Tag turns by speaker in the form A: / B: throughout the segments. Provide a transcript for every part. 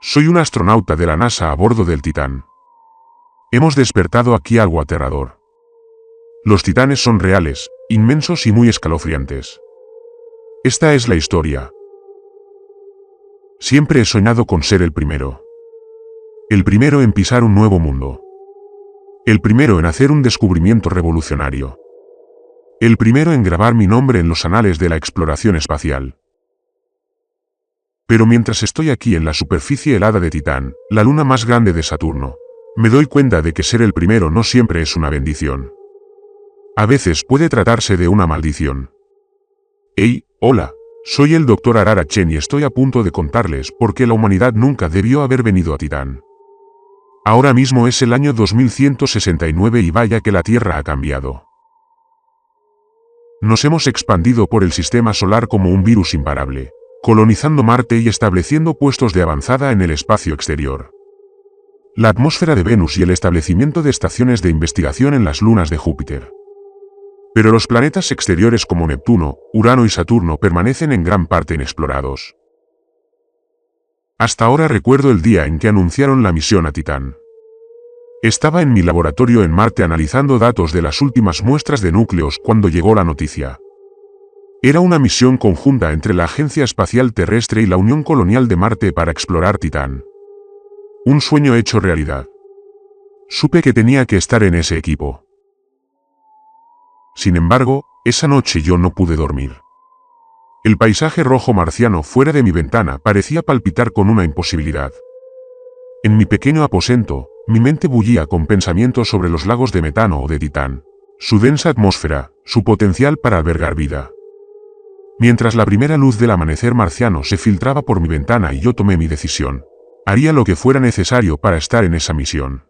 A: Soy un astronauta de la NASA a bordo del Titán. Hemos despertado aquí algo aterrador. Los titanes son reales, inmensos y muy escalofriantes. Esta es la historia. Siempre he soñado con ser el primero. El primero en pisar un nuevo mundo. El primero en hacer un descubrimiento revolucionario. El primero en grabar mi nombre en los anales de la exploración espacial. Pero mientras estoy aquí en la superficie helada de Titán, la luna más grande de Saturno, me doy cuenta de que ser el primero no siempre es una bendición. A veces puede tratarse de una maldición. Hey, hola, soy el Dr. Arara Chen y estoy a punto de contarles por qué la humanidad nunca debió haber venido a Titán. Ahora mismo es el año 2169 y vaya que la Tierra ha cambiado. Nos hemos expandido por el sistema solar como un virus imparable, colonizando Marte y estableciendo puestos de avanzada en el espacio exterior. La atmósfera de Venus y el establecimiento de estaciones de investigación en las lunas de Júpiter. Pero los planetas exteriores como Neptuno, Urano y Saturno permanecen en gran parte inexplorados. Hasta ahora recuerdo el día en que anunciaron la misión a Titán. Estaba en mi laboratorio en Marte analizando datos de las últimas muestras de núcleos cuando llegó la noticia. Era una misión conjunta entre la Agencia Espacial Terrestre y la Unión Colonial de Marte para explorar Titán. Un sueño hecho realidad. Supe que tenía que estar en ese equipo. Sin embargo, esa noche yo no pude dormir. El paisaje rojo marciano fuera de mi ventana parecía palpitar con una imposibilidad. En mi pequeño aposento, mi mente bullía con pensamientos sobre los lagos de metano o de Titán, su densa atmósfera, su potencial para albergar vida. Mientras la primera luz del amanecer marciano se filtraba por mi ventana y yo tomé mi decisión, haría lo que fuera necesario para estar en esa misión.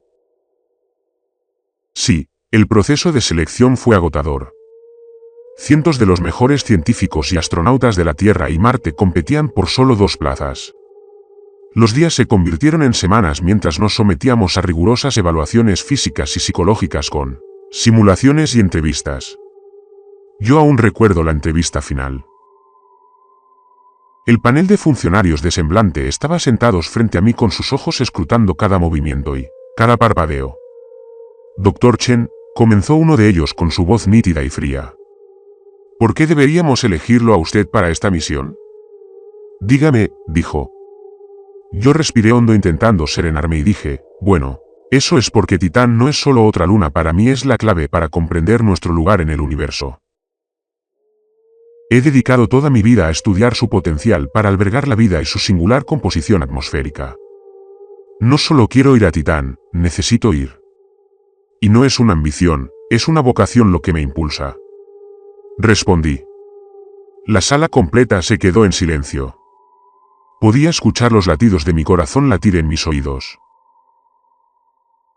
A: Sí, el proceso de selección fue agotador. Cientos de los mejores científicos y astronautas de la Tierra y Marte competían por solo 2 plazas. Los días se convirtieron en semanas mientras nos sometíamos a rigurosas evaluaciones físicas y psicológicas con simulaciones y entrevistas. Yo aún recuerdo la entrevista final. El panel de funcionarios de semblante estaba sentados frente a mí con sus ojos escrutando cada movimiento y cada parpadeo. Dr. Chen, comenzó uno de ellos con su voz nítida y fría. ¿Por qué deberíamos elegirlo a usted para esta misión? Dígame, dijo. Yo respiré hondo intentando serenarme y dije, bueno, eso es porque Titán no es solo otra luna, para mí es la clave para comprender nuestro lugar en el universo. He dedicado toda mi vida a estudiar su potencial para albergar la vida y su singular composición atmosférica. No solo quiero ir a Titán, necesito ir. Y no es una ambición, es una vocación lo que me impulsa. Respondí. La sala completa se quedó en silencio. Podía escuchar los latidos de mi corazón latir en mis oídos.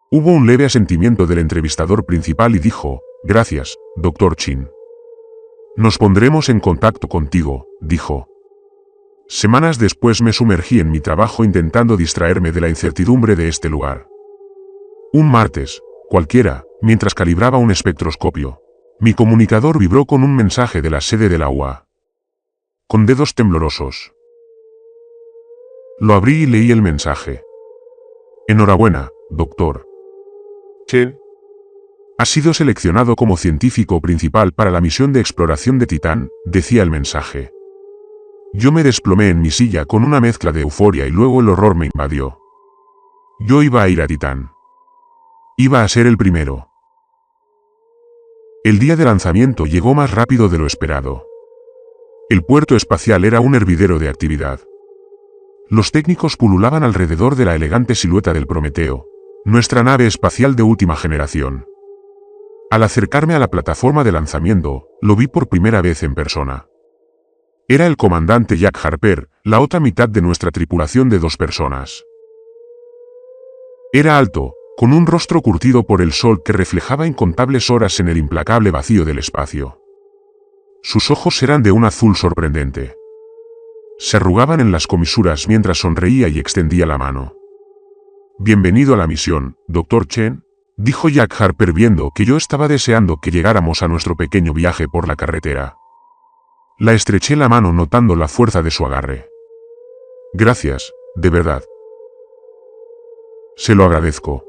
A: Hubo un leve asentimiento del entrevistador principal y dijo, gracias, Dr. Chen. Nos pondremos en contacto contigo, dijo. Semanas después me sumergí en mi trabajo intentando distraerme de la incertidumbre de este lugar. Un martes, cualquiera, mientras calibraba un espectroscopio, mi comunicador vibró con un mensaje de la sede de la UA. Con dedos temblorosos. Lo abrí y leí el mensaje. Enhorabuena, Dr. Chen. Ha sido seleccionado como científico principal para la misión de exploración de Titán, decía el mensaje. Yo me desplomé en mi silla con una mezcla de euforia y luego el horror me invadió. Yo iba a ir a Titán. Iba a ser el primero. El día de lanzamiento llegó más rápido de lo esperado. El puerto espacial era un hervidero de actividad. Los técnicos pululaban alrededor de la elegante silueta del Prometeo, nuestra nave espacial de última generación. Al acercarme a la plataforma de lanzamiento, lo vi por primera vez en persona. Era el comandante Jack Harper, la otra mitad de nuestra tripulación de 2 personas. Era alto, con un rostro curtido por el sol que reflejaba incontables horas en el implacable vacío del espacio. Sus ojos eran de un azul sorprendente. Se arrugaban en las comisuras mientras sonreía y extendía la mano. Bienvenido a la misión, Dr. Chen, dijo Jack Harper viendo que yo estaba deseando que llegáramos a nuestro pequeño viaje por la carretera. La estreché la mano notando la fuerza de su agarre. Gracias, de verdad. Se lo agradezco.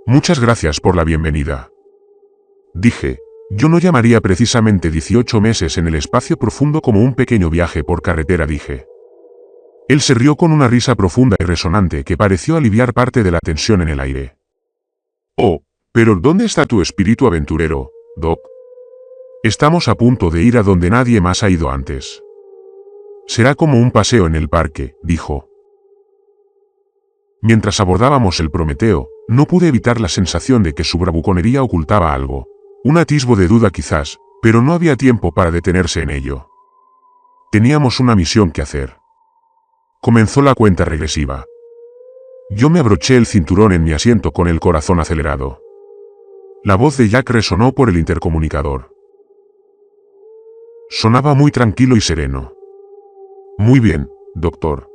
A: Muchas gracias por la bienvenida. Dije, yo no llamaría precisamente 18 meses en el espacio profundo como un pequeño viaje por carretera, dije. Él se rió con una risa profunda y resonante que pareció aliviar parte de la tensión en el aire. Oh, pero ¿dónde está tu espíritu aventurero, Doc? Estamos a punto de ir a donde nadie más ha ido antes. Será como un paseo en el parque, dijo. Mientras abordábamos el Prometeo, no pude evitar la sensación de que su bravuconería ocultaba algo. Un atisbo de duda quizás, pero no había tiempo para detenerse en ello. Teníamos una misión que hacer. Comenzó la cuenta regresiva. Yo me abroché el cinturón en mi asiento con el corazón acelerado. La voz de Jack resonó por el intercomunicador. Sonaba muy tranquilo y sereno. Muy bien, doctor.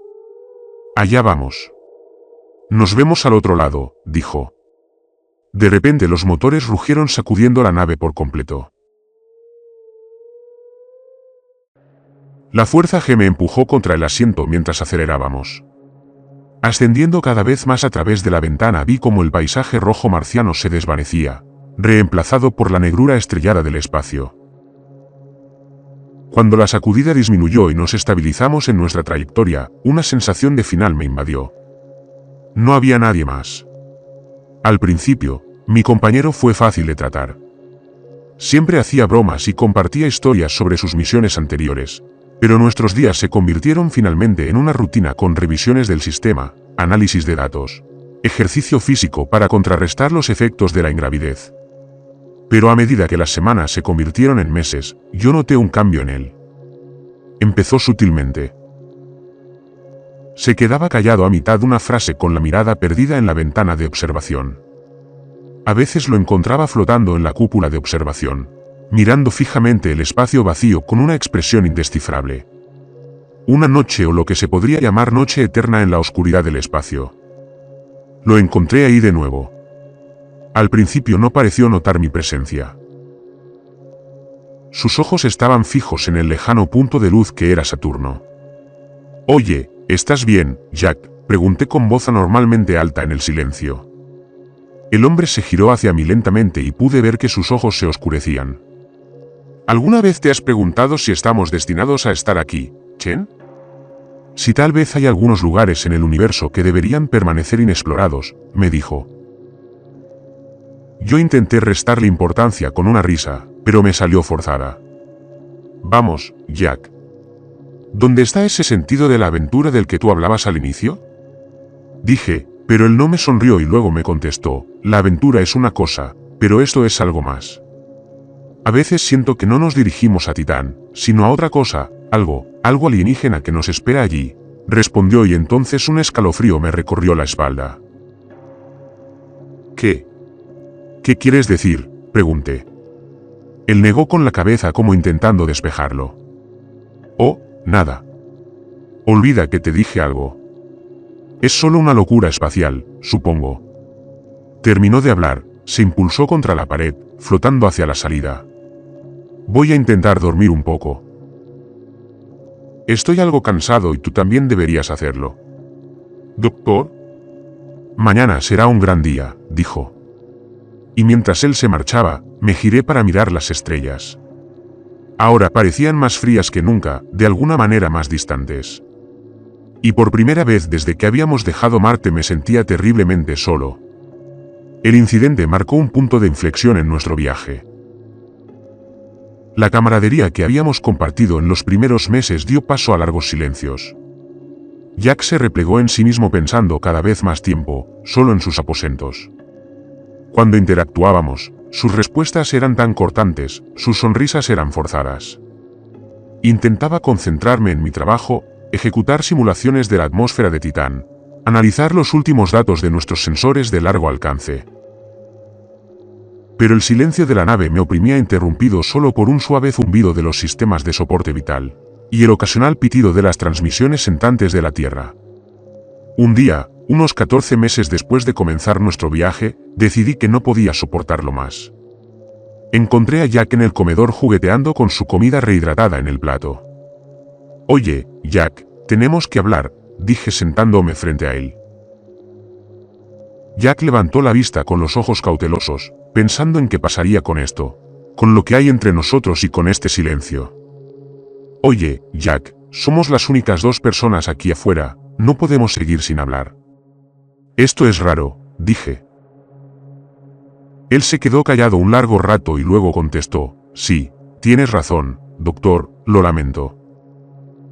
A: Allá vamos. Nos vemos al otro lado, dijo. De repente los motores rugieron sacudiendo la nave por completo. La fuerza G me empujó contra el asiento mientras acelerábamos. Ascendiendo cada vez más a través de la ventana vi cómo el paisaje rojo marciano se desvanecía, reemplazado por la negrura estrellada del espacio. Cuando la sacudida disminuyó y nos estabilizamos en nuestra trayectoria, una sensación de final me invadió. No había nadie más. Al principio, mi compañero fue fácil de tratar. Siempre hacía bromas y compartía historias sobre sus misiones anteriores, pero nuestros días se convirtieron finalmente en una rutina con revisiones del sistema, análisis de datos, ejercicio físico para contrarrestar los efectos de la ingravidez. Pero a medida que las semanas se convirtieron en meses, yo noté un cambio en él. Empezó sutilmente. Se quedaba callado a mitad de una frase con la mirada perdida en la ventana de observación. A veces lo encontraba flotando en la cúpula de observación, mirando fijamente el espacio vacío con una expresión indescifrable. Una noche o lo que se podría llamar noche eterna en la oscuridad del espacio. Lo encontré ahí de nuevo. Al principio no pareció notar mi presencia. Sus ojos estaban fijos en el lejano punto de luz que era Saturno. «Oye, ¿estás bien, Jack?», pregunté con voz anormalmente alta en el silencio. El hombre se giró hacia mí lentamente y pude ver que sus ojos se oscurecían. «¿Alguna vez te has preguntado si estamos destinados a estar aquí, Chen? Si tal vez hay algunos lugares en el universo que deberían permanecer inexplorados», me dijo. Yo intenté restarle importancia con una risa, pero me salió forzada. «Vamos, Jack. ¿Dónde está ese sentido de la aventura del que tú hablabas al inicio?», dije, pero él no me sonrió y luego me contestó: «La aventura es una cosa, pero esto es algo más. A veces siento que no nos dirigimos a Titán, sino a otra cosa, algo alienígena que nos espera allí», respondió, y entonces un escalofrío me recorrió la espalda. «¿Qué quieres decir?», pregunté. Él negó con la cabeza como intentando despejarlo. «Oh, nada. Olvida que te dije algo. Es solo una locura espacial, supongo». Terminó de hablar, se impulsó contra la pared, flotando hacia la salida. «Voy a intentar dormir un poco. Estoy algo cansado y tú también deberías hacerlo». «¿Doctor?» «Mañana será un gran día», dijo. Y mientras él se marchaba, me giré para mirar las estrellas. Ahora parecían más frías que nunca, de alguna manera más distantes. Y por primera vez desde que habíamos dejado Marte me sentía terriblemente solo. El incidente marcó un punto de inflexión en nuestro viaje. La camaradería que habíamos compartido en los primeros meses dio paso a largos silencios. Jack se replegó en sí mismo pensando cada vez más tiempo, solo en sus aposentos. Cuando interactuábamos, sus respuestas eran tan cortantes, sus sonrisas eran forzadas. Intentaba concentrarme en mi trabajo, ejecutar simulaciones de la atmósfera de Titán, analizar los últimos datos de nuestros sensores de largo alcance. Pero el silencio de la nave me oprimía, interrumpido solo por un suave zumbido de los sistemas de soporte vital, y el ocasional pitido de las transmisiones sentantes de la Tierra. Un día, unos 14 meses después de comenzar nuestro viaje, decidí que no podía soportarlo más. Encontré a Jack en el comedor jugueteando con su comida rehidratada en el plato. «Oye, Jack, tenemos que hablar», dije sentándome frente a él. Jack levantó la vista con los ojos cautelosos, pensando en qué pasaría con esto, con lo que hay entre nosotros y con este silencio. Oye, Jack, somos las únicas dos personas aquí afuera, no podemos seguir sin hablar. Esto es raro, dije. Él se quedó callado un largo rato y luego contestó, sí, tienes razón, doctor, lo lamento.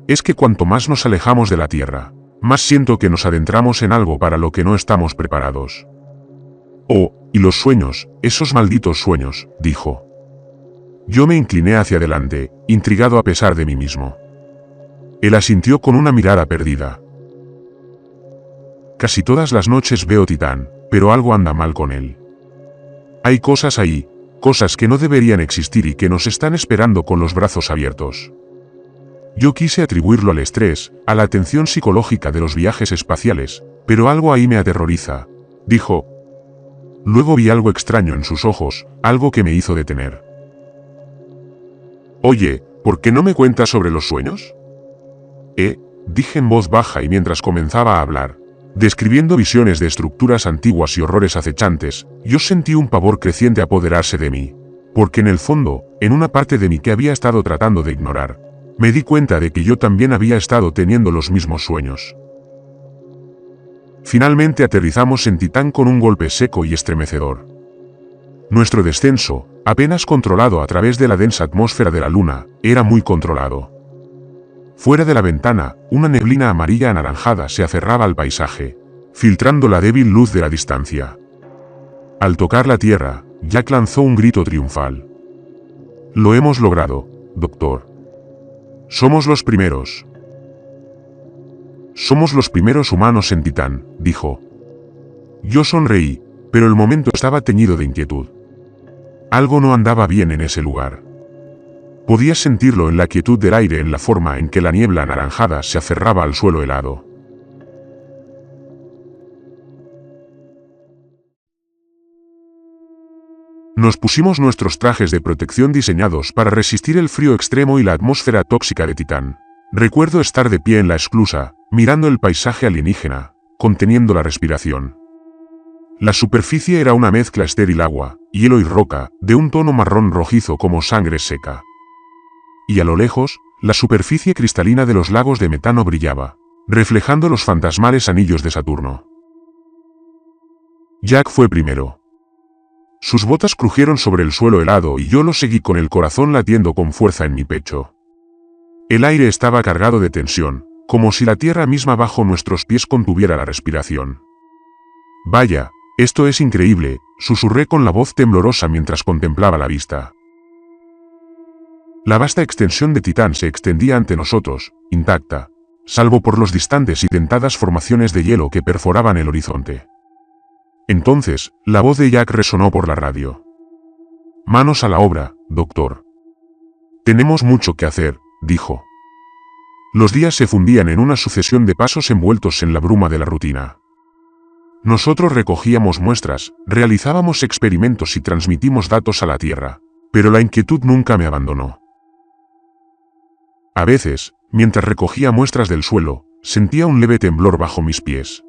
A: Es que cuanto más nos alejamos de la Tierra, más siento que nos adentramos en algo para lo que no estamos preparados. Oh, y los sueños, esos malditos sueños, dijo. Yo me incliné hacia adelante, intrigado a pesar de mí mismo. Él asintió con una mirada perdida. Casi todas las noches veo Titán, pero algo anda mal con él. Hay cosas ahí, cosas que no deberían existir y que nos están esperando con los brazos abiertos. Yo quise atribuirlo al estrés, a la tensión psicológica de los viajes espaciales, pero algo ahí me aterroriza, dijo. Luego vi algo extraño en sus ojos, algo que me hizo detener. Oye, ¿por qué no me cuentas sobre los sueños? Dije en voz baja y mientras comenzaba a hablar, describiendo visiones de estructuras antiguas y horrores acechantes, yo sentí un pavor creciente apoderarse de mí, porque en el fondo, en una parte de mí que había estado tratando de ignorar, me di cuenta de que yo también había estado teniendo los mismos sueños. Finalmente aterrizamos en Titán con un golpe seco y estremecedor. Nuestro descenso, apenas controlado a través de la densa atmósfera de la Luna, era muy controlado. Fuera de la ventana, una neblina amarilla anaranjada se aferraba al paisaje, filtrando la débil luz de la distancia. Al tocar la tierra, Jack lanzó un grito triunfal. Lo hemos logrado, doctor. Somos los primeros. Somos los primeros humanos en Titán, dijo. Yo sonreí, pero el momento estaba teñido de inquietud. Algo no andaba bien en ese lugar. Podía sentirlo en la quietud del aire, en la forma en que la niebla anaranjada se aferraba al suelo helado. Nos pusimos nuestros trajes de protección diseñados para resistir el frío extremo y la atmósfera tóxica de Titán. Recuerdo estar de pie en la esclusa, mirando el paisaje alienígena, conteniendo la respiración. La superficie era una mezcla estéril: agua, hielo y roca, de un tono marrón rojizo como sangre seca. Y a lo lejos, la superficie cristalina de los lagos de metano brillaba, reflejando los fantasmales anillos de Saturno. Jack fue primero. Sus botas crujieron sobre el suelo helado y yo lo seguí con el corazón latiendo con fuerza en mi pecho. El aire estaba cargado de tensión, como si la tierra misma bajo nuestros pies contuviera la respiración. Vaya, esto es increíble, susurré con la voz temblorosa mientras contemplaba la vista. La vasta extensión de Titán se extendía ante nosotros, intacta, salvo por los distantes y dentadas formaciones de hielo que perforaban el horizonte. Entonces, la voz de Jack resonó por la radio. Manos a la obra, doctor. Tenemos mucho que hacer, dijo. Los días se fundían en una sucesión de pasos envueltos en la bruma de la rutina. Nosotros recogíamos muestras, realizábamos experimentos y transmitimos datos a la Tierra, pero la inquietud nunca me abandonó. A veces, mientras recogía muestras del suelo, sentía un leve temblor bajo mis pies.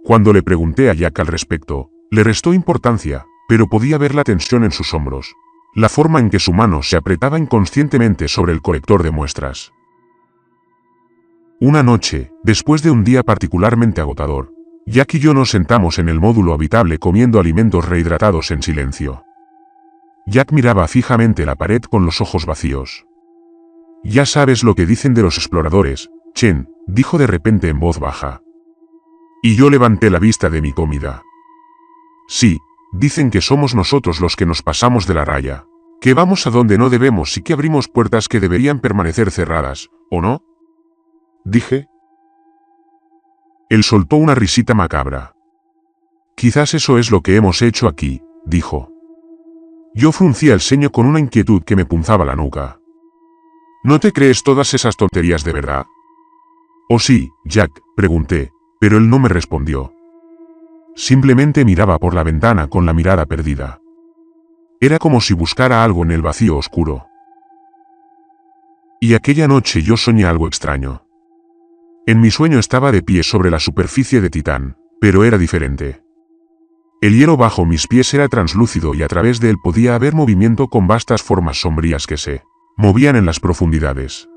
A: Cuando le pregunté a Jack al respecto, le restó importancia, pero podía ver la tensión en sus hombros, la forma en que su mano se apretaba inconscientemente sobre el colector de muestras. Una noche, después de un día particularmente agotador, Jack y yo nos sentamos en el módulo habitable comiendo alimentos rehidratados en silencio. Jack miraba fijamente la pared con los ojos vacíos. Ya sabes lo que dicen de los exploradores, Chen, dijo de repente en voz baja. Y yo levanté la vista de mi comida. Sí, dicen que somos nosotros los que nos pasamos de la raya, que vamos a donde no debemos y que abrimos puertas que deberían permanecer cerradas, ¿o no? Dije. Él soltó una risita macabra. Quizás eso es lo que hemos hecho aquí, dijo. Yo fruncía el ceño con una inquietud que me punzaba la nuca. ¿No te crees todas esas tonterías de verdad? «Oh sí, Jack», pregunté, pero él no me respondió. Simplemente miraba por la ventana con la mirada perdida. Era como si buscara algo en el vacío oscuro. Y aquella noche yo soñé algo extraño. En mi sueño estaba de pie sobre la superficie de Titán, pero era diferente. El hielo bajo mis pies era translúcido y a través de él podía haber movimiento con vastas formas sombrías que se movían en las profundidades.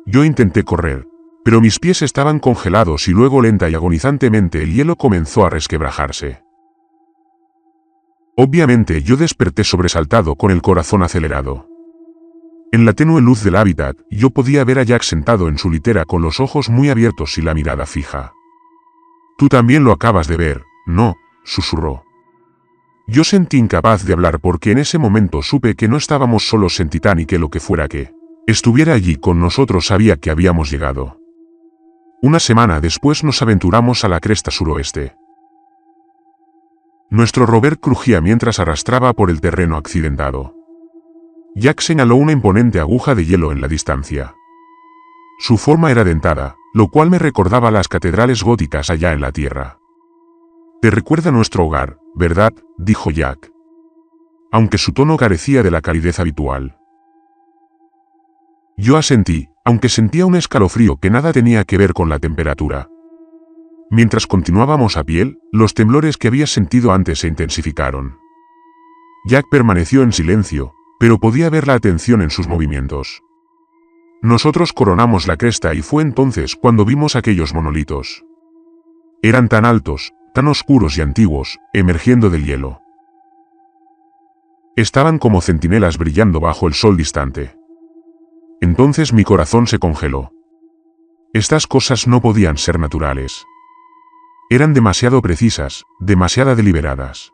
A: Yo intenté correr, pero mis pies estaban congelados y luego lenta y agonizantemente el hielo comenzó a resquebrajarse. Obviamente yo desperté sobresaltado con el corazón acelerado. En la tenue luz del hábitat, yo podía ver a Jack sentado en su litera con los ojos muy abiertos y la mirada fija. «Tú también lo acabas de ver, ¿no?», susurró. Yo sentí incapaz de hablar porque en ese momento supe que no estábamos solos en Titán y que lo que fuera que estuviera allí con nosotros sabía que habíamos llegado. Una semana después nos aventuramos a la cresta suroeste. Nuestro rover crujía mientras arrastraba por el terreno accidentado. Jack señaló una imponente aguja de hielo en la distancia. Su forma era dentada, lo cual me recordaba las catedrales góticas allá en la tierra. «Te recuerda nuestro hogar, ¿verdad?», dijo Jack. Aunque su tono carecía de la calidez habitual. Yo asentí, aunque sentía un escalofrío que nada tenía que ver con la temperatura. Mientras continuábamos a pie, los temblores que había sentido antes se intensificaron. Jack permaneció en silencio, pero podía ver la atención en sus movimientos. Nosotros coronamos la cresta y fue entonces cuando vimos aquellos monolitos. Eran tan altos, tan oscuros y antiguos, emergiendo del hielo. Estaban como centinelas brillando bajo el sol distante. Entonces mi corazón se congeló. Estas cosas no podían ser naturales. Eran demasiado precisas, demasiado deliberadas.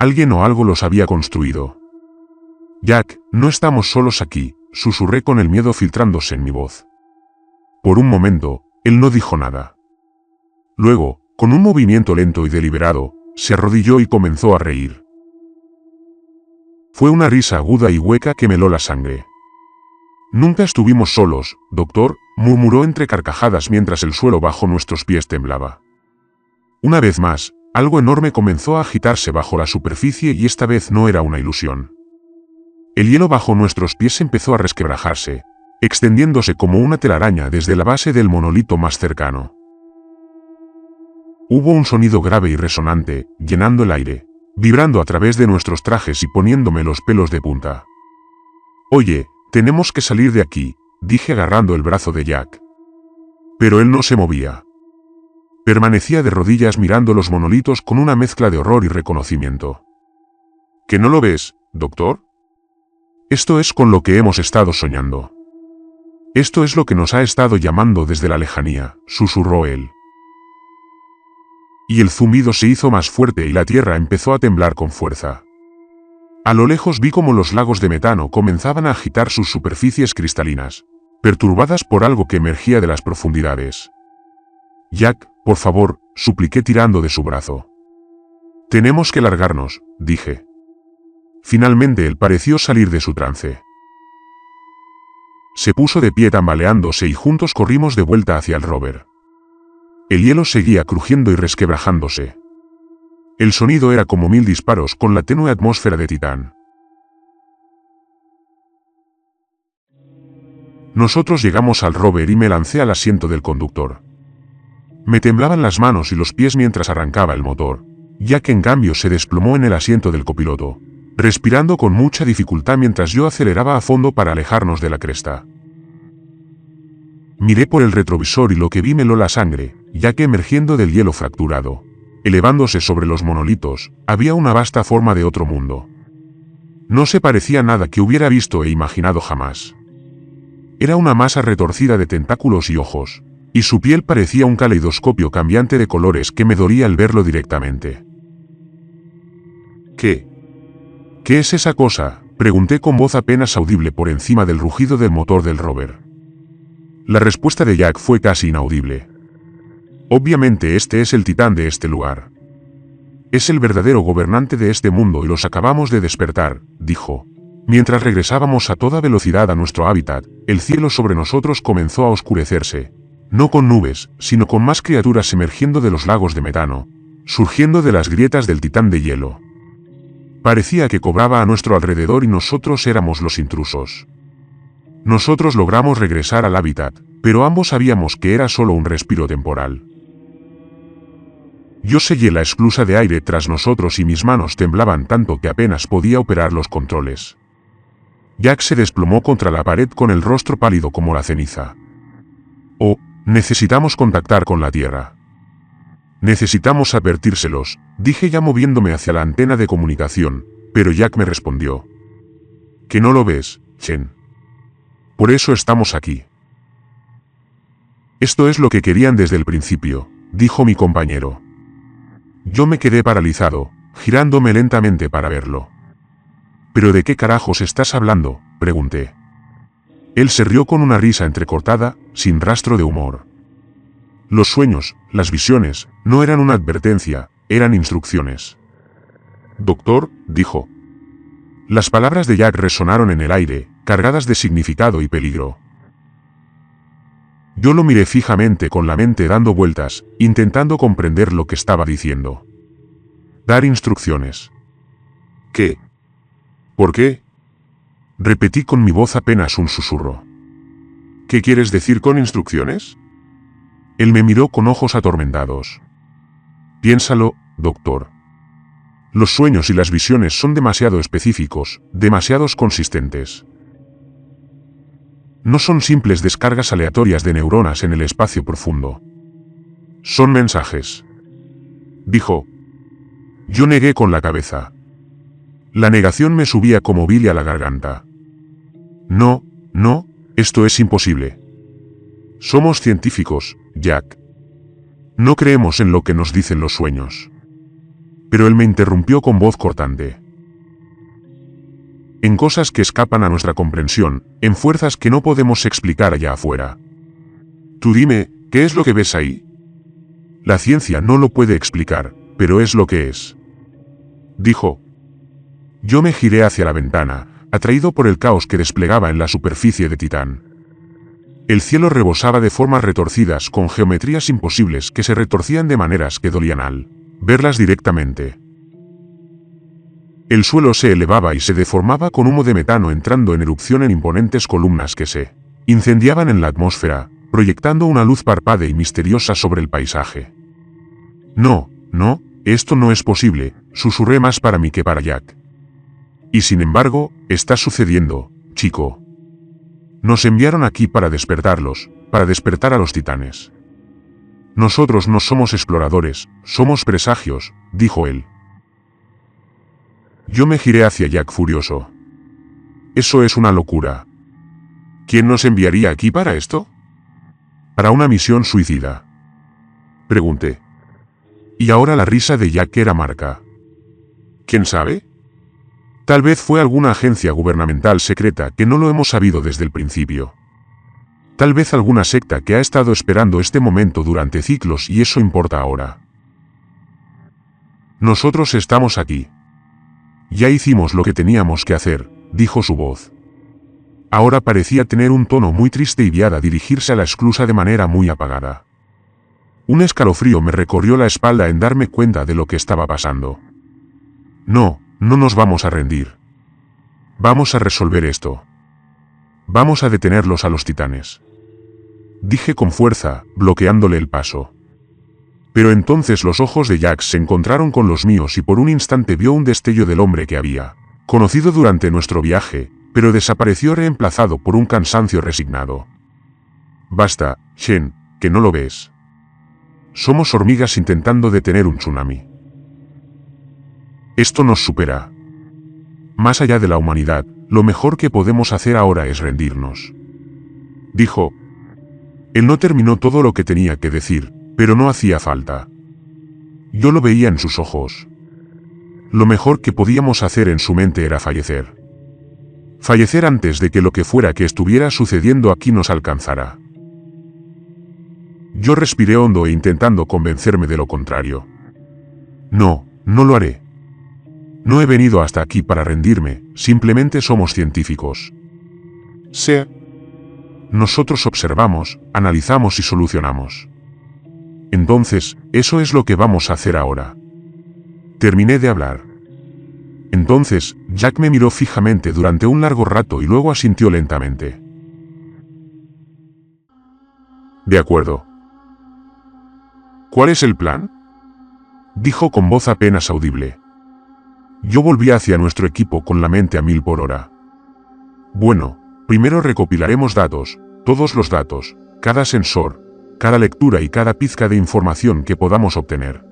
A: Alguien o algo los había construido. «Jack, no estamos solos aquí», susurré con el miedo filtrándose en mi voz. Por un momento, él no dijo nada. Luego, con un movimiento lento y deliberado, se arrodilló y comenzó a reír. Fue una risa aguda y hueca que me heló la sangre. «Nunca estuvimos solos, doctor», murmuró entre carcajadas mientras el suelo bajo nuestros pies temblaba. Una vez más, algo enorme comenzó a agitarse bajo la superficie y esta vez no era una ilusión. El hielo bajo nuestros pies empezó a resquebrajarse, extendiéndose como una telaraña desde la base del monolito más cercano. Hubo un sonido grave y resonante, llenando el aire, vibrando a través de nuestros trajes y poniéndome los pelos de punta. «Oye, tenemos que salir de aquí», dije agarrando el brazo de Jack. Pero él no se movía. Permanecía de rodillas mirando los monolitos con una mezcla de horror y reconocimiento. «¿Que no lo ves, doctor? Esto es con lo que hemos estado soñando. Esto es lo que nos ha estado llamando desde la lejanía», susurró él. Y el zumbido se hizo más fuerte y la tierra empezó a temblar con fuerza. A lo lejos vi cómo los lagos de metano comenzaban a agitar sus superficies cristalinas, perturbadas por algo que emergía de las profundidades. «Jack, por favor», supliqué tirando de su brazo. «Tenemos que largarnos», dije. Finalmente él pareció salir de su trance. Se puso de pie tambaleándose y juntos corrimos de vuelta hacia el rover. El hielo seguía crujiendo y resquebrajándose. El sonido era como 1000 disparos con la tenue atmósfera de Titán. Nosotros llegamos al rover y me lancé al asiento del conductor. Me temblaban las manos y los pies mientras arrancaba el motor, ya que en cambio se desplomó en el asiento del copiloto, respirando con mucha dificultad mientras yo aceleraba a fondo para alejarnos de la cresta. Miré por el retrovisor y lo que vi me heló la sangre, ya que emergiendo del hielo fracturado, elevándose sobre los monolitos, había una vasta forma de otro mundo. No se parecía a nada que hubiera visto e imaginado jamás. Era una masa retorcida de tentáculos y ojos, y su piel parecía un caleidoscopio cambiante de colores que me dolía al verlo directamente. ¿Qué es esa cosa?, pregunté con voz apenas audible por encima del rugido del motor del rover. La respuesta de Jack fue casi inaudible. «Obviamente este es el Titán de este lugar. Es el verdadero gobernante de este mundo y los acabamos de despertar», dijo. Mientras regresábamos a toda velocidad a nuestro hábitat, el cielo sobre nosotros comenzó a oscurecerse, no con nubes, sino con más criaturas emergiendo de los lagos de metano, surgiendo de las grietas del Titán de hielo. Parecía que cobraba a nuestro alrededor y nosotros éramos los intrusos. Nosotros logramos regresar al hábitat, pero ambos sabíamos que era solo un respiro temporal. Yo sellé la esclusa de aire tras nosotros y mis manos temblaban tanto que apenas podía operar los controles. Jack se desplomó contra la pared con el rostro pálido como la ceniza. Oh, necesitamos contactar con la Tierra. Necesitamos advertírselos, dije ya moviéndome hacia la antena de comunicación, pero Jack me respondió. ¿Que no lo ves, Chen? Por eso estamos aquí. Esto es lo que querían desde el principio, dijo mi compañero. Yo me quedé paralizado, girándome lentamente para verlo. ¿Pero de qué carajos estás hablando?, pregunté. Él se rió con una risa entrecortada, sin rastro de humor. Los sueños, las visiones, no eran una advertencia, eran instrucciones. Doctor, dijo. Las palabras de Jack resonaron en el aire, cargadas de significado y peligro. Yo lo miré fijamente con la mente dando vueltas, intentando comprender lo que estaba diciendo. Dar instrucciones. ¿Qué? ¿Por qué? Repetí con mi voz apenas un susurro. ¿Qué quieres decir con instrucciones? Él me miró con ojos atormentados. Piénsalo, doctor. Los sueños y las visiones son demasiado específicos, demasiado consistentes. No son simples descargas aleatorias de neuronas en el espacio profundo. Son mensajes. Dijo. Yo negué con la cabeza. La negación me subía como bile a la garganta. No, esto es imposible. Somos científicos, Jack. No creemos en lo que nos dicen los sueños. Pero él me interrumpió con voz cortante. En cosas que escapan a nuestra comprensión, en fuerzas que no podemos explicar allá afuera. Tú dime, ¿qué es lo que ves ahí? La ciencia no lo puede explicar, pero es lo que es. Dijo. Yo me giré hacia la ventana, atraído por el caos que desplegaba en la superficie de Titán. El cielo rebosaba de formas retorcidas con geometrías imposibles que se retorcían de maneras que dolían al verlas directamente. El suelo se elevaba y se deformaba con humo de metano entrando en erupción en imponentes columnas que se incendiaban en la atmósfera, proyectando una luz parpadea y misteriosa sobre el paisaje. No, esto no es posible, susurré más para mí que para Jack. Y sin embargo, está sucediendo, chico. Nos enviaron aquí para despertarlos, para despertar a los titanes. Nosotros no somos exploradores, somos presagios, dijo él. Yo me giré hacia Jack furioso. Eso es una locura. ¿Quién nos enviaría aquí para esto? Para una misión suicida. Pregunté. Y ahora la risa de Jack era amarga. ¿Quién sabe? Tal vez fue alguna agencia gubernamental secreta que no lo hemos sabido desde el principio. Tal vez alguna secta que ha estado esperando este momento durante siglos y eso importa ahora. Nosotros estamos aquí. Ya hicimos lo que teníamos que hacer, dijo su voz. Ahora parecía tener un tono muy triste y viada dirigirse a la esclusa de manera muy apagada. Un escalofrío me recorrió la espalda en darme cuenta de lo que estaba pasando. No nos vamos a rendir. Vamos a resolver esto. Vamos a detenerlos a los titanes. Dije con fuerza, bloqueándole el paso. Pero entonces los ojos de Jack se encontraron con los míos y por un instante vio un destello del hombre que había conocido durante nuestro viaje, pero desapareció reemplazado por un cansancio resignado. Basta, Shen, que no lo ves. Somos hormigas intentando detener un tsunami. Esto nos supera. Más allá de la humanidad, lo mejor que podemos hacer ahora es rendirnos. Dijo. Él no terminó todo lo que tenía que decir, pero no hacía falta. Yo lo veía en sus ojos. Lo mejor que podíamos hacer en su mente era fallecer. Fallecer antes de que lo que fuera que estuviera sucediendo aquí nos alcanzara. Yo respiré hondo e intentando convencerme de lo contrario. No lo haré. No he venido hasta aquí para rendirme, simplemente somos científicos. Nosotros observamos, analizamos y solucionamos. Entonces, eso es lo que vamos a hacer ahora. Terminé de hablar. Entonces, Jack me miró fijamente durante un largo rato y luego asintió lentamente. De acuerdo. ¿Cuál es el plan? dijo con voz apenas audible. Yo volví hacia nuestro equipo con la mente a 1000 por hora. Bueno, primero recopilaremos datos, todos los datos, cada sensor, cada lectura y cada pizca de información que podamos obtener.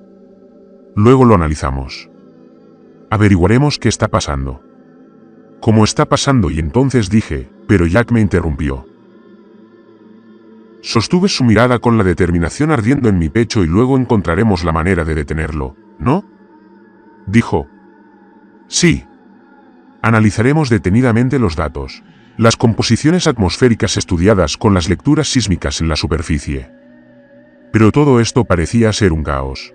A: Luego lo analizamos. Averiguaremos qué está pasando. ¿Cómo está pasando? Y entonces dije, pero Jack me interrumpió. Sostuve su mirada con la determinación ardiendo en mi pecho y luego encontraremos la manera de detenerlo, ¿no? Dijo. Sí. Analizaremos detenidamente los datos, las composiciones atmosféricas estudiadas con las lecturas sísmicas en la superficie. Pero todo esto parecía ser un caos.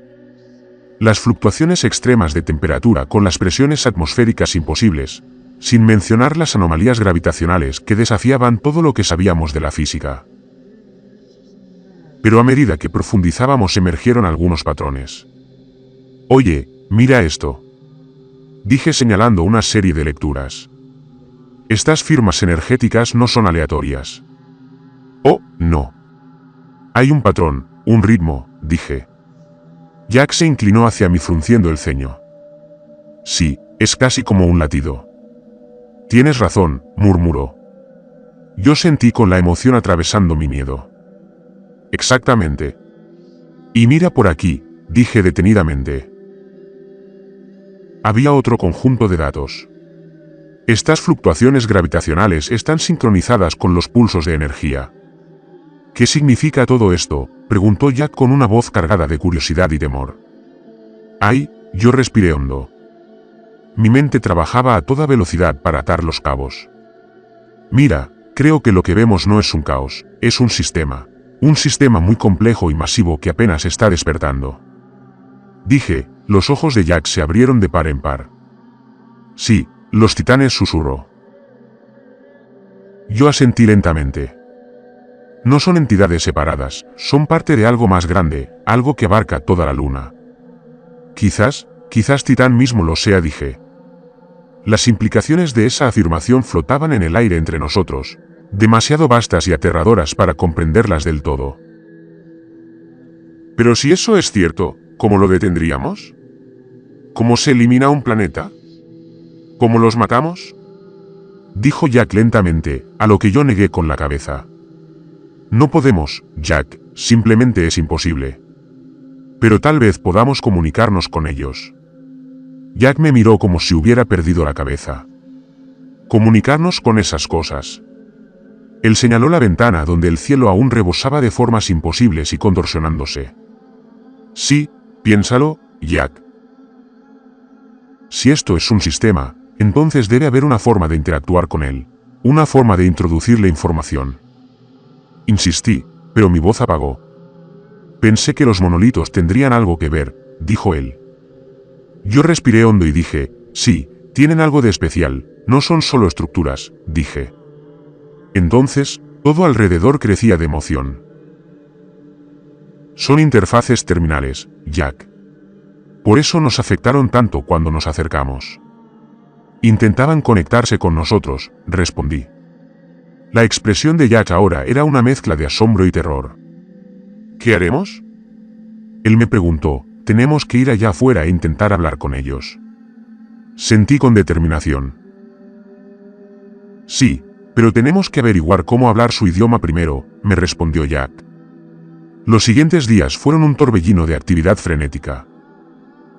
A: Las fluctuaciones extremas de temperatura con las presiones atmosféricas imposibles, sin mencionar las anomalías gravitacionales que desafiaban todo lo que sabíamos de la física. Pero a medida que profundizábamos emergieron algunos patrones. Oye, mira esto. Dije señalando una serie de lecturas. Estas firmas energéticas no son aleatorias. Oh, no. Hay un patrón, un ritmo, dije. Jack se inclinó hacia mí frunciendo el ceño. Sí, es casi como un latido. Tienes razón, murmuró. Yo sentí con la emoción atravesando mi miedo. Exactamente. Y mira por aquí, dije detenidamente. Había otro conjunto de datos. Estas fluctuaciones gravitacionales están sincronizadas con los pulsos de energía. ¿Qué significa todo esto?, preguntó Jack con una voz cargada de curiosidad y temor. ¡Ay!, yo respiré hondo. Mi mente trabajaba a toda velocidad para atar los cabos. Mira, creo que lo que vemos no es un caos, es un sistema muy complejo y masivo que apenas está despertando. Dije, los ojos de Jack se abrieron de par en par. Sí, los titanes, susurró. Yo asentí lentamente. No son entidades separadas, son parte de algo más grande, algo que abarca toda la luna. Quizás Titán mismo lo sea, dije. Las implicaciones de esa afirmación flotaban en el aire entre nosotros, demasiado vastas y aterradoras para comprenderlas del todo. Pero si eso es cierto, ¿cómo lo detendríamos? ¿Cómo se elimina un planeta? ¿Cómo los matamos? Dijo Jack lentamente, a lo que yo negué con la cabeza. No podemos, Jack, simplemente es imposible. Pero tal vez podamos comunicarnos con ellos. Jack me miró como si hubiera perdido la cabeza. Comunicarnos con esas cosas. Él señaló la ventana donde el cielo aún rebosaba de formas imposibles y contorsionándose. Sí, piénsalo, Jack. Si esto es un sistema, entonces debe haber una forma de interactuar con él, una forma de introducirle información. Insistí, pero mi voz apagó. Pensé que los monolitos tendrían algo que ver, dijo él. Yo respiré hondo y dije, sí, tienen algo de especial, no son solo estructuras, dije. Entonces, todo alrededor crecía de emoción. Son interfaces terminales, Jack. Por eso nos afectaron tanto cuando nos acercamos. Intentaban conectarse con nosotros, respondí. La expresión de Jack ahora era una mezcla de asombro y terror. ¿Qué haremos? Él me preguntó, tenemos que ir allá afuera e intentar hablar con ellos. Sentí con determinación. Sí, pero tenemos que averiguar cómo hablar su idioma primero, me respondió Jack. Los siguientes días fueron un torbellino de actividad frenética.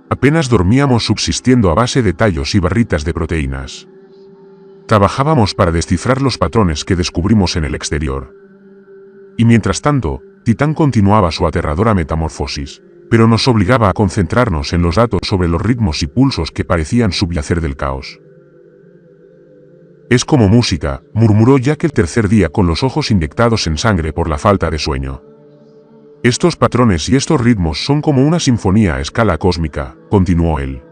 A: Apenas dormíamos subsistiendo a base de tallos y barritas de proteínas. Trabajábamos para descifrar los patrones que descubrimos en el exterior. Y mientras tanto, Titán continuaba su aterradora metamorfosis, pero nos obligaba a concentrarnos en los datos sobre los ritmos y pulsos que parecían subyacer del caos. Es como música, murmuró Jack el tercer día con los ojos inyectados en sangre por la falta de sueño. Estos patrones y estos ritmos son como una sinfonía a escala cósmica, continuó él.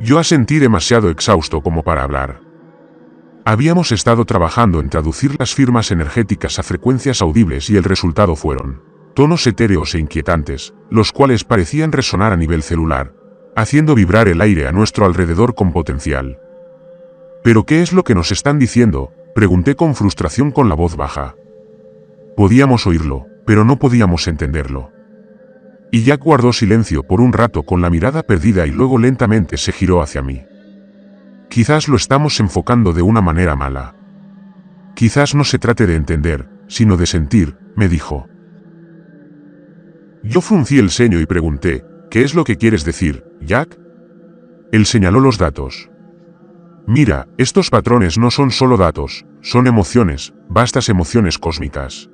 A: Yo asentí demasiado exhausto como para hablar. Habíamos estado trabajando en traducir las firmas energéticas a frecuencias audibles y el resultado fueron tonos etéreos e inquietantes, los cuales parecían resonar a nivel celular, haciendo vibrar el aire a nuestro alrededor con potencial. ¿Pero qué es lo que nos están diciendo?, pregunté con frustración con la voz baja. Podíamos oírlo, pero no podíamos entenderlo. Y Jack guardó silencio por un rato con la mirada perdida y luego lentamente se giró hacia mí. Quizás lo estamos enfocando de una manera mala. Quizás no se trate de entender, sino de sentir, me dijo. Yo fruncí el ceño y pregunté, ¿qué es lo que quieres decir, Jack? Él señaló los datos. Mira, estos patrones no son solo datos, son emociones, vastas emociones cósmicas.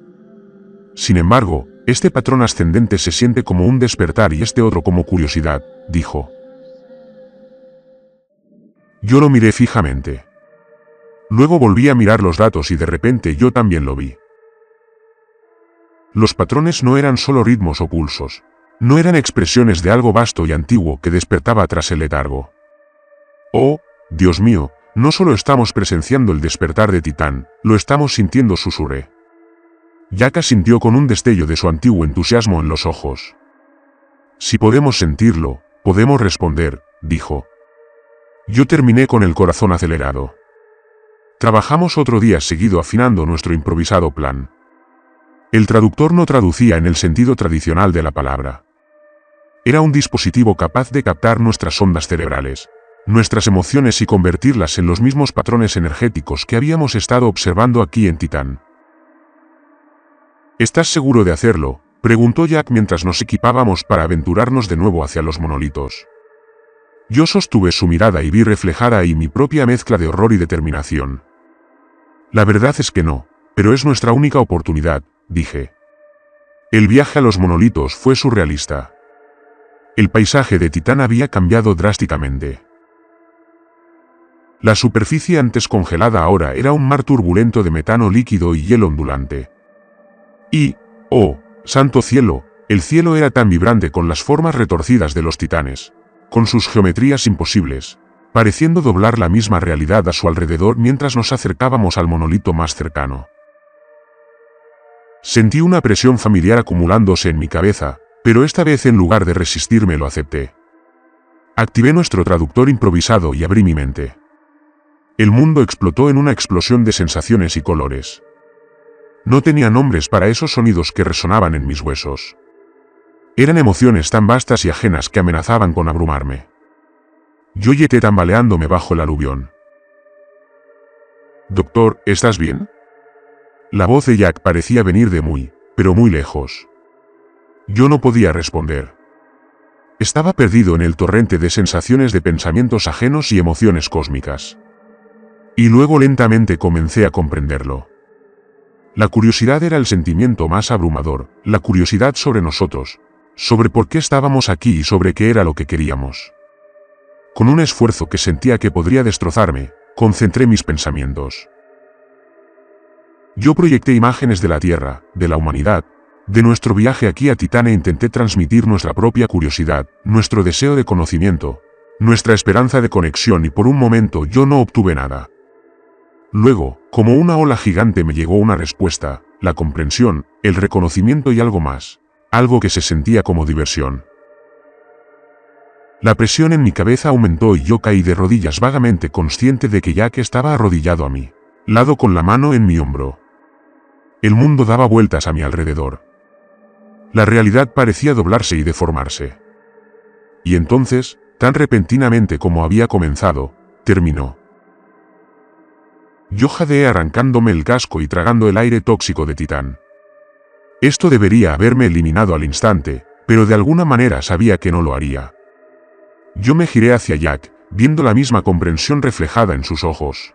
A: Sin embargo, este patrón ascendente se siente como un despertar y este otro como curiosidad, dijo. Yo lo miré fijamente. Luego volví a mirar los datos y de repente yo también lo vi. Los patrones no eran solo ritmos o pulsos, no eran expresiones de algo vasto y antiguo que despertaba tras el letargo. Oh, Dios mío, no solo estamos presenciando el despertar de Titán, lo estamos sintiendo, susurré. Jack asintió con un destello de su antiguo entusiasmo en los ojos. Si podemos sentirlo, podemos responder, dijo. Yo terminé con el corazón acelerado. Trabajamos otro día seguido afinando nuestro improvisado plan. El traductor no traducía en el sentido tradicional de la palabra. Era un dispositivo capaz de captar nuestras ondas cerebrales, nuestras emociones y convertirlas en los mismos patrones energéticos que habíamos estado observando aquí en Titán. ¿Estás seguro de hacerlo?, preguntó Jack mientras nos equipábamos para aventurarnos de nuevo hacia los monolitos. Yo sostuve su mirada y vi reflejada ahí mi propia mezcla de horror y determinación. La verdad es que no, pero es nuestra única oportunidad, dije. El viaje a los monolitos fue surrealista. El paisaje de Titán había cambiado drásticamente. La superficie antes congelada ahora era un mar turbulento de metano líquido y hielo ondulante. Y, oh, santo cielo, el cielo era tan vibrante con las formas retorcidas de los titanes, con sus geometrías imposibles, pareciendo doblar la misma realidad a su alrededor mientras nos acercábamos al monolito más cercano. Sentí una presión familiar acumulándose en mi cabeza, pero esta vez en lugar de resistirme lo acepté. Activé nuestro traductor improvisado y abrí mi mente. El mundo explotó en una explosión de sensaciones y colores. No tenía nombres para esos sonidos que resonaban en mis huesos. Eran emociones tan vastas y ajenas que amenazaban con abrumarme. Yo yeté tambaleándome bajo el aluvión. «Doctor, ¿estás bien?» La voz de Jack parecía venir de muy, pero muy lejos. Yo no podía responder. Estaba perdido en el torrente de sensaciones de pensamientos ajenos y emociones cósmicas. Y luego lentamente comencé a comprenderlo. La curiosidad era el sentimiento más abrumador, la curiosidad sobre nosotros, sobre por qué estábamos aquí y sobre qué era lo que queríamos. Con un esfuerzo que sentía que podría destrozarme, concentré mis pensamientos. Yo proyecté imágenes de la Tierra, de la humanidad, de nuestro viaje aquí a Titán e intenté transmitir nuestra propia curiosidad, nuestro deseo de conocimiento, nuestra esperanza de conexión y por un momento yo no obtuve nada. Luego, como una ola gigante me llegó una respuesta, la comprensión, el reconocimiento y algo más, algo que se sentía como diversión. La presión en mi cabeza aumentó y yo caí de rodillas vagamente consciente de que Jack estaba arrodillado a mi lado con la mano en mi hombro. El mundo daba vueltas a mi alrededor. La realidad parecía doblarse y deformarse. Y entonces, tan repentinamente como había comenzado, terminó. Yo jadeé arrancándome el casco y tragando el aire tóxico de Titán. Esto debería haberme eliminado al instante, pero de alguna manera sabía que no lo haría. Yo me giré hacia Jack, viendo la misma comprensión reflejada en sus ojos.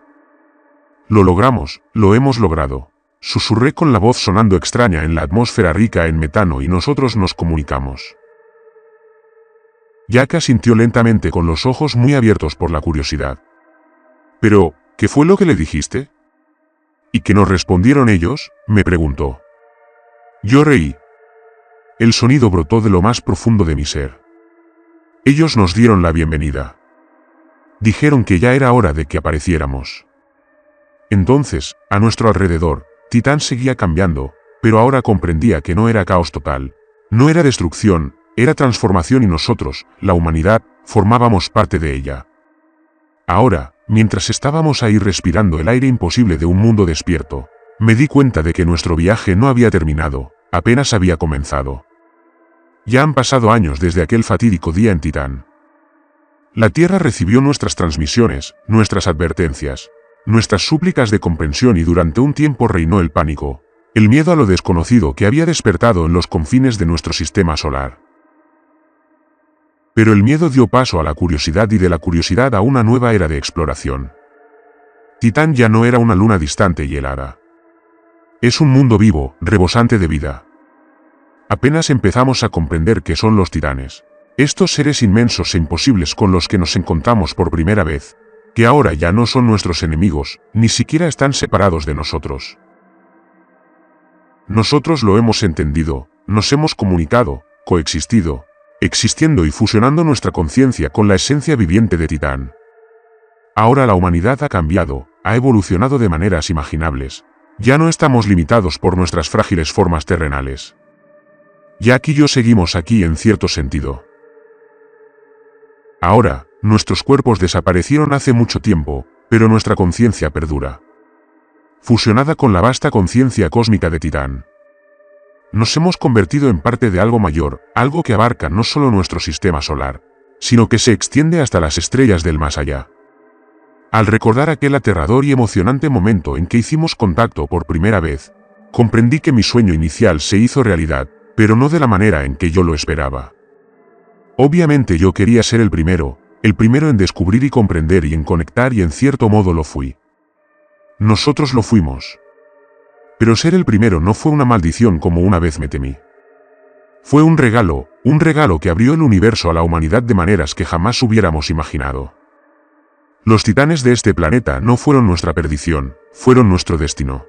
A: Lo logramos, lo hemos logrado. Susurré con la voz sonando extraña en la atmósfera rica en metano y nosotros nos comunicamos. Jack asintió lentamente con los ojos muy abiertos por la curiosidad. Pero, ¿qué fue lo que le dijiste? ¿Y qué nos respondieron ellos?, me preguntó. Yo reí. El sonido brotó de lo más profundo de mi ser. Ellos nos dieron la bienvenida. Dijeron que ya era hora de que apareciéramos. Entonces, a nuestro alrededor, Titán seguía cambiando, pero ahora comprendía que no era caos total, no era destrucción, era transformación y nosotros, la humanidad, formábamos parte de ella. Ahora, mientras estábamos ahí respirando el aire imposible de un mundo despierto, me di cuenta de que nuestro viaje no había terminado, apenas había comenzado. Ya han pasado años desde aquel fatídico día en Titán. La Tierra recibió nuestras transmisiones, nuestras advertencias, nuestras súplicas de comprensión y durante un tiempo reinó el pánico, el miedo a lo desconocido que había despertado en los confines de nuestro sistema solar. Pero el miedo dio paso a la curiosidad y de la curiosidad a una nueva era de exploración. Titán ya no era una luna distante y helada. Es un mundo vivo, rebosante de vida. Apenas empezamos a comprender qué son los titanes. Estos seres inmensos e imposibles con los que nos encontramos por primera vez, que ahora ya no son nuestros enemigos, ni siquiera están separados de nosotros. Nosotros lo hemos entendido, nos hemos comunicado, coexistido, existiendo y fusionando nuestra conciencia con la esencia viviente de Titán. Ahora la humanidad ha cambiado, ha evolucionado de maneras imaginables. Ya no estamos limitados por nuestras frágiles formas terrenales. Jack y yo seguimos aquí en cierto sentido. Ahora, nuestros cuerpos desaparecieron hace mucho tiempo, pero nuestra conciencia perdura. Fusionada con la vasta conciencia cósmica de Titán. Nos hemos convertido en parte de algo mayor, algo que abarca no solo nuestro sistema solar, sino que se extiende hasta las estrellas del más allá. Al recordar aquel aterrador y emocionante momento en que hicimos contacto por primera vez, comprendí que mi sueño inicial se hizo realidad, pero no de la manera en que yo lo esperaba. Obviamente yo quería ser el primero en descubrir y comprender y en conectar y en cierto modo lo fui. Nosotros lo fuimos. Pero ser el primero no fue una maldición como una vez me temí. Fue un regalo que abrió el universo a la humanidad de maneras que jamás hubiéramos imaginado. Los titanes de este planeta no fueron nuestra perdición, fueron nuestro destino.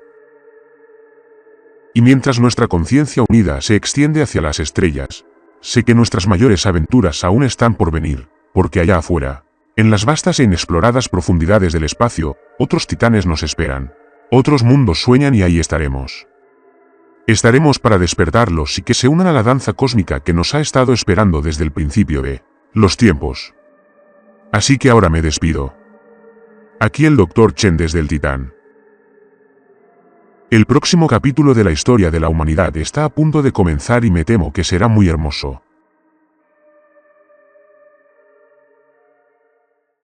A: Y mientras nuestra conciencia unida se extiende hacia las estrellas, sé que nuestras mayores aventuras aún están por venir, porque allá afuera, en las vastas e inexploradas profundidades del espacio, otros titanes nos esperan, otros mundos sueñan y ahí estaremos. Estaremos para despertarlos y que se unan a la danza cósmica que nos ha estado esperando desde el principio de los tiempos. Así que ahora me despido. Aquí el Dr. Chen desde el Titán. El próximo capítulo de la historia de la humanidad está a punto de comenzar y me temo que será muy hermoso.